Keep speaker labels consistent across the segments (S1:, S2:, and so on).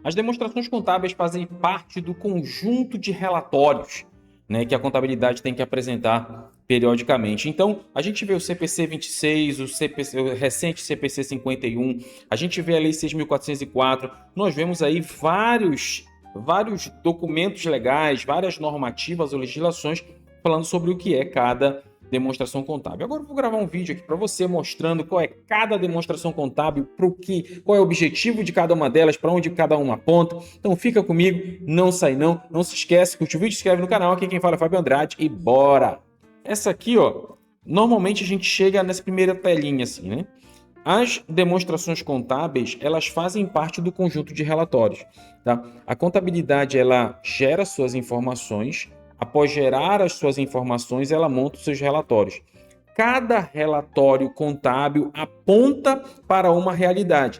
S1: As demonstrações contábeis fazem parte do conjunto de relatórios, né, que a contabilidade tem que apresentar periodicamente. Então, a gente vê o CPC 26, o recente CPC 51, a gente vê a Lei 6.404, nós vemos aí vários documentos legais, várias normativas ou legislações falando sobre o que é cada demonstração contábil. Agora eu vou gravar um vídeo aqui para você mostrando qual é cada demonstração contábil, qual é o objetivo de cada uma delas, para onde cada uma aponta. Então fica comigo, não sai não se esquece, curte o vídeo, se inscreve no canal, aqui quem fala é Fábio Andrade e bora! Essa aqui, ó, normalmente a gente chega nessa primeira telinha assim, né? As demonstrações contábeis, elas fazem parte do conjunto de relatórios, tá? A contabilidade, ela gera suas informações, após gerar as suas informações, ela monta os seus relatórios. Cada relatório contábil aponta para uma realidade.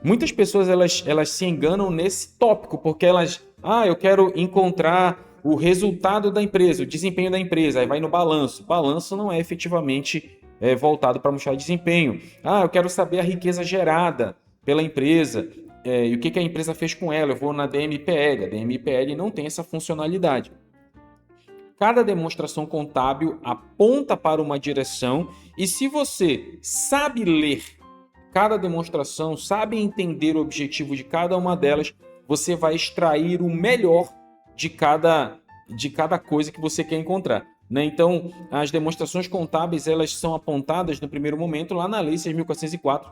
S1: Muitas pessoas elas se enganam nesse tópico, porque eu quero encontrar o resultado da empresa, o desempenho da empresa, aí vai no balanço. Balanço não é efetivamente voltado para mostrar desempenho. Eu quero saber a riqueza gerada pela empresa e o que a empresa fez com ela. Eu vou na DMPL. A DMPL não tem essa funcionalidade. Cada demonstração contábil aponta para uma direção e se você sabe ler cada demonstração, sabe entender o objetivo de cada uma delas, você vai extrair o melhor de cada coisa que você quer encontrar. Né? Então, as demonstrações contábeis elas são apontadas no primeiro momento lá na Lei 6.404,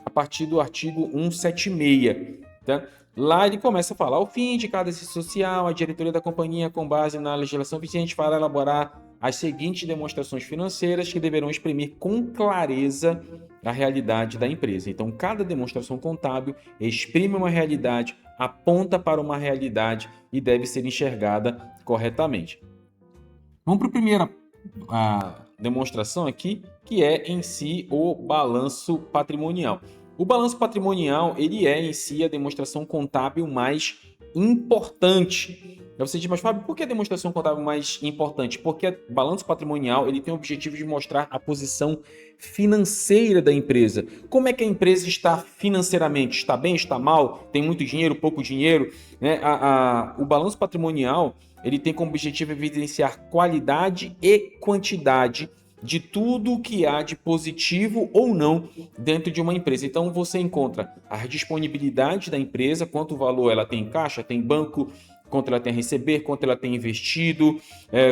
S1: a partir do artigo 176. Tá? Lá ele começa a falar o fim de cada exercício social, a diretoria da companhia, com base na legislação vigente, para elaborar as seguintes demonstrações financeiras que deverão exprimir com clareza a realidade da empresa. Então, cada demonstração contábil exprime uma realidade, aponta para uma realidade e deve ser enxergada corretamente. Vamos para a primeira demonstração aqui, que é em si o balanço patrimonial. O balanço patrimonial, ele é em si a demonstração contábil mais importante. Você diz, mas Fábio, por que a demonstração contábil mais importante? Porque o balanço patrimonial ele tem o objetivo de mostrar a posição financeira da empresa. Como é que a empresa está financeiramente? Está bem, está mal? Tem muito dinheiro, pouco dinheiro? Né? O balanço patrimonial ele tem como objetivo evidenciar qualidade e quantidade de tudo que há de positivo ou não dentro de uma empresa. Então você encontra a disponibilidade da empresa, quanto valor ela tem em caixa, tem banco, quanto ela tem a receber, quanto ela tem investido,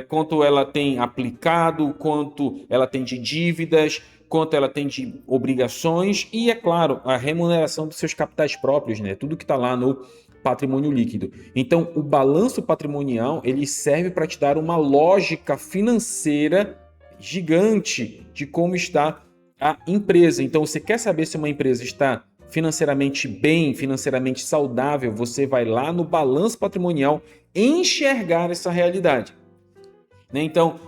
S1: quanto ela tem aplicado, quanto ela tem de dívidas, quanto ela tem de obrigações e, é claro, a remuneração dos seus capitais próprios, né? Tudo que está lá no patrimônio líquido. Então, o balanço patrimonial ele serve para te dar uma lógica financeira gigante de como está a empresa. Então, você quer saber se uma empresa está financeiramente bem, financeiramente saudável, você vai lá no balanço patrimonial enxergar essa realidade. Então,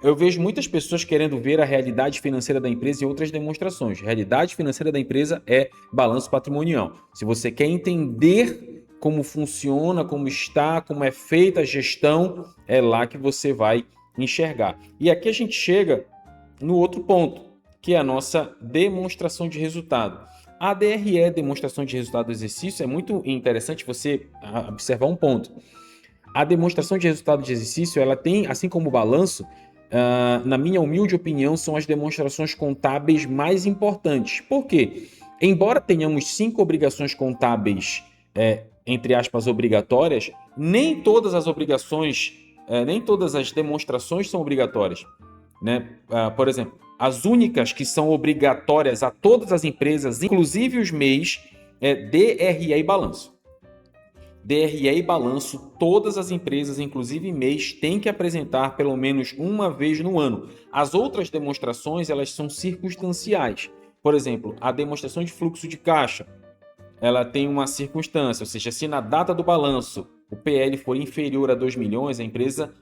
S1: eu vejo muitas pessoas querendo ver a realidade financeira da empresa em outras demonstrações. A realidade financeira da empresa é balanço patrimonial. Se você quer entender como funciona, como está, como é feita a gestão, é lá que você vai enxergar. E aqui a gente chega no outro ponto, que é a nossa demonstração de resultado. A DRE, demonstração de resultado do exercício, é muito interessante você observar um ponto. A demonstração de resultado de exercício, ela tem, assim como o balanço, na minha humilde opinião, são as demonstrações contábeis mais importantes. Por quê? Embora tenhamos 5 obrigações contábeis, entre aspas, obrigatórias, nem todas as obrigações, nem todas as demonstrações são obrigatórias. Né? Por exemplo, as únicas que são obrigatórias a todas as empresas, inclusive os MEIs, é DRE e balanço. DRE e balanço, todas as empresas, inclusive MEIs, têm que apresentar pelo menos uma vez no ano. As outras demonstrações, elas são circunstanciais. Por exemplo, a demonstração de fluxo de caixa, ela tem uma circunstância, ou seja, se na data do balanço o PL for inferior a 2 milhões, a empresa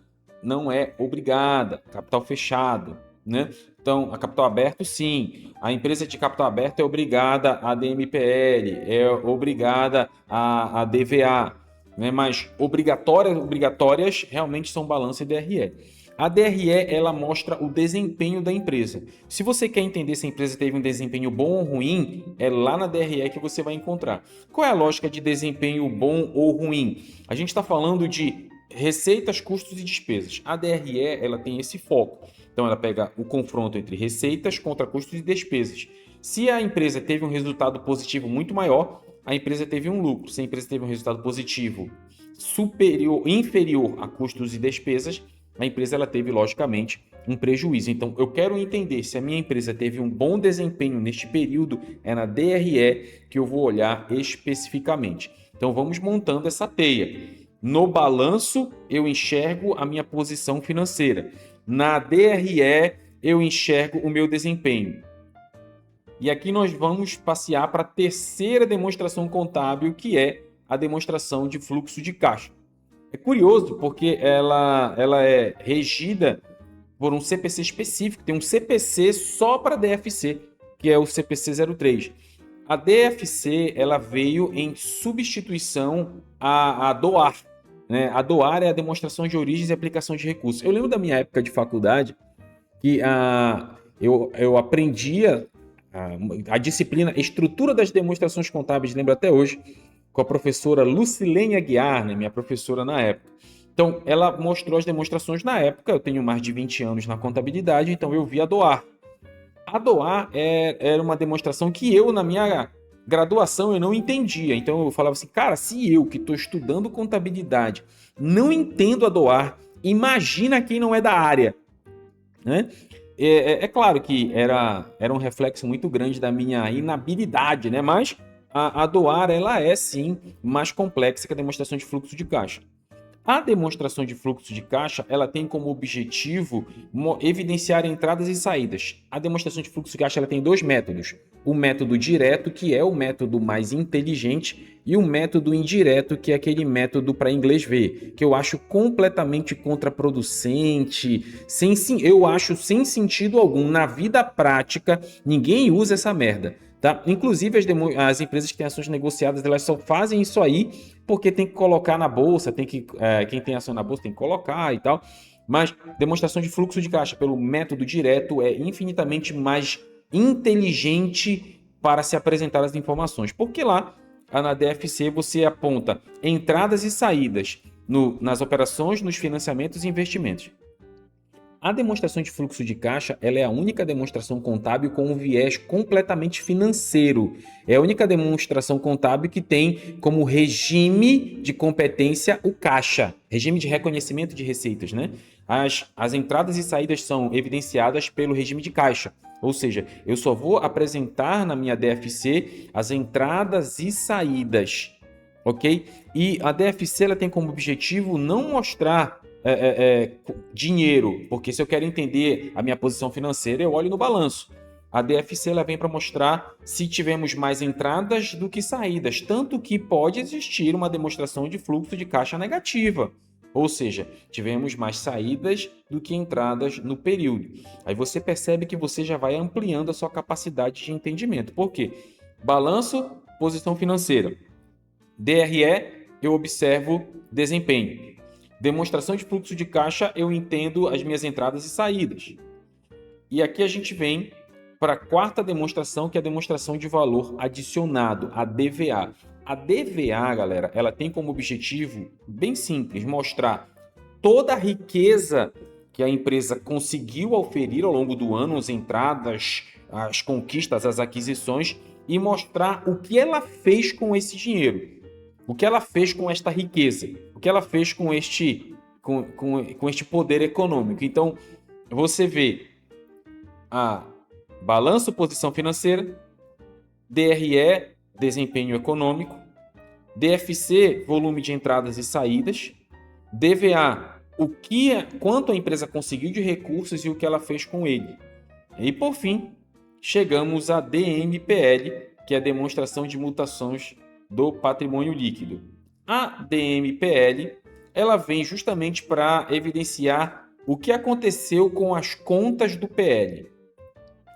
S1: não é obrigada, capital fechado, né? Então, a capital aberto, sim. A empresa de capital aberto é obrigada a DMPL, é obrigada a DVA, né? Mas obrigatórias realmente são balanço e DRE. A DRE, ela mostra o desempenho da empresa. Se você quer entender se a empresa teve um desempenho bom ou ruim, é lá na DRE que você vai encontrar. Qual é a lógica de desempenho bom ou ruim? A gente está falando de receitas, custos e despesas. A DRE, ela tem esse foco. Então, ela pega o confronto entre receitas contra custos e despesas. Se a empresa teve um resultado positivo muito maior, a empresa teve um lucro. Se a empresa teve um resultado positivo inferior a custos e despesas, a empresa ela teve, logicamente, um prejuízo. Então, eu quero entender se a minha empresa teve um bom desempenho neste período, é na DRE que eu vou olhar especificamente. Então, vamos montando essa teia. No balanço, eu enxergo a minha posição financeira. Na DRE, eu enxergo o meu desempenho. E aqui nós vamos passear para a terceira demonstração contábil, que é a demonstração de fluxo de caixa. É curioso porque ela é regida por um CPC específico, tem um CPC só para DFC, que é o CPC 03. A DFC ela veio em substituição à DOAR. Né? A DOAR é a demonstração de origens e aplicação de recursos. Eu lembro da minha época de faculdade que eu aprendia a disciplina Estrutura das Demonstrações Contábeis, lembro até hoje, com a professora Lucilene Aguiar, né, minha professora na época. Então, ela mostrou as demonstrações na época, eu tenho mais de 20 anos na contabilidade, então eu vi a DOAR. A DOAR era uma demonstração que eu, na minha graduação, eu não entendia. Então, eu falava assim, cara, se eu, que estou estudando contabilidade, não entendo a DOAR, imagina quem não é da área. Né? É claro que era um reflexo muito grande da minha inabilidade, né? Mas a DOAR, ela é sim mais complexa que a demonstração de fluxo de caixa. A demonstração de fluxo de caixa, ela tem como objetivo evidenciar entradas e saídas. A demonstração de fluxo de caixa ela tem dois métodos. O método direto, que é o método mais inteligente, e o método indireto, que é aquele método para inglês ver, que eu acho completamente contraproducente, eu acho sem sentido algum. Na vida prática, ninguém usa essa merda. Tá? Inclusive, as empresas que têm ações negociadas, elas só fazem isso aí porque tem que colocar na bolsa, quem tem ação na bolsa tem que colocar e tal. Mas demonstração de fluxo de caixa pelo método direto é infinitamente mais inteligente para se apresentar as informações. Porque lá, na DFC, você aponta entradas e saídas nas operações, nos financiamentos e investimentos. A demonstração de fluxo de caixa ela é a única demonstração contábil com um viés completamente financeiro. É a única demonstração contábil que tem como regime de competência o caixa, regime de reconhecimento de receitas, né? As entradas e saídas são evidenciadas pelo regime de caixa. Ou seja, eu só vou apresentar na minha DFC as entradas e saídas, ok? E a DFC ela tem como objetivo não mostrar dinheiro, porque se eu quero entender a minha posição financeira, eu olho no balanço. A DFC ela vem para mostrar se tivemos mais entradas do que saídas, tanto que pode existir uma demonstração de fluxo de caixa negativa, ou seja, tivemos mais saídas do que entradas no período. Aí você percebe que você já vai ampliando a sua capacidade de entendimento. Por quê? Balanço, posição financeira. DRE, eu observo desempenho. Demonstração de fluxo de caixa, eu entendo as minhas entradas e saídas. E aqui a gente vem para a quarta demonstração, que é a demonstração de valor adicionado, a DVA. A DVA, galera, ela tem como objetivo, bem simples, mostrar toda a riqueza que a empresa conseguiu oferir ao longo do ano, as entradas, as conquistas, as aquisições, e mostrar o que ela fez com esse dinheiro. O que ela fez com esta riqueza? O que ela fez com este poder econômico? Então, você vê a balanço, posição financeira, DRE, desempenho econômico, DFC, volume de entradas e saídas, DVA, quanto a empresa conseguiu de recursos e o que ela fez com ele. E, por fim, chegamos a DMPL, que é a demonstração de mutações do patrimônio líquido. A DMPL ela vem justamente para evidenciar o que aconteceu com as contas do PL.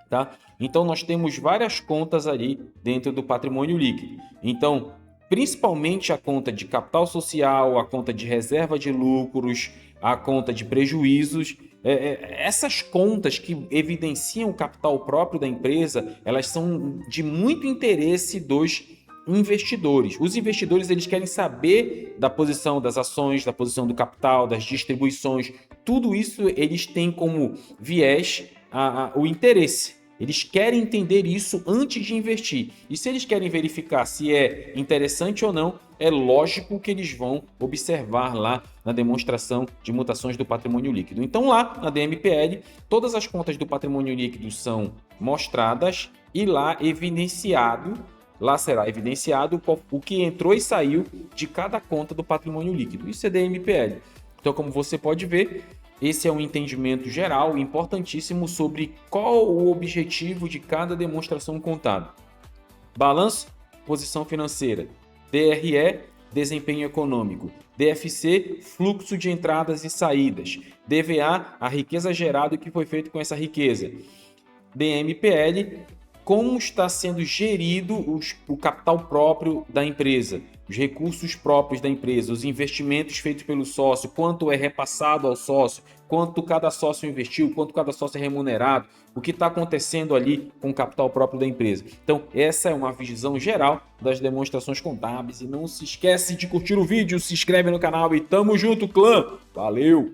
S1: Tá? Então, nós temos várias contas ali dentro do patrimônio líquido. Então, principalmente a conta de capital social, a conta de reserva de lucros, a conta de prejuízos essas contas que evidenciam o capital próprio da empresa, elas são de muito interesse dos investidores. Os investidores eles querem saber da posição das ações, da posição do capital, das distribuições. Tudo isso eles têm como viés o interesse. Eles querem entender isso antes de investir. E se eles querem verificar se é interessante ou não, é lógico que eles vão observar lá na demonstração de mutações do patrimônio líquido. Então lá na DMPL, todas as contas do patrimônio líquido são mostradas e lá será evidenciado o que entrou e saiu de cada conta do patrimônio líquido. Isso é DMPL. Então, como você pode ver, esse é um entendimento geral importantíssimo sobre qual o objetivo de cada demonstração contábil. Balanço, posição financeira. DRE, desempenho econômico. DFC, fluxo de entradas e saídas. DVA, a riqueza gerada e o que foi feito com essa riqueza. DMPL, como está sendo gerido o capital próprio da empresa, os recursos próprios da empresa, os investimentos feitos pelo sócio, quanto é repassado ao sócio, quanto cada sócio investiu, quanto cada sócio é remunerado, o que está acontecendo ali com o capital próprio da empresa. Então, essa é uma visão geral das demonstrações contábeis. E não se esquece de curtir o vídeo, se inscreve no canal e tamo junto, clã! Valeu!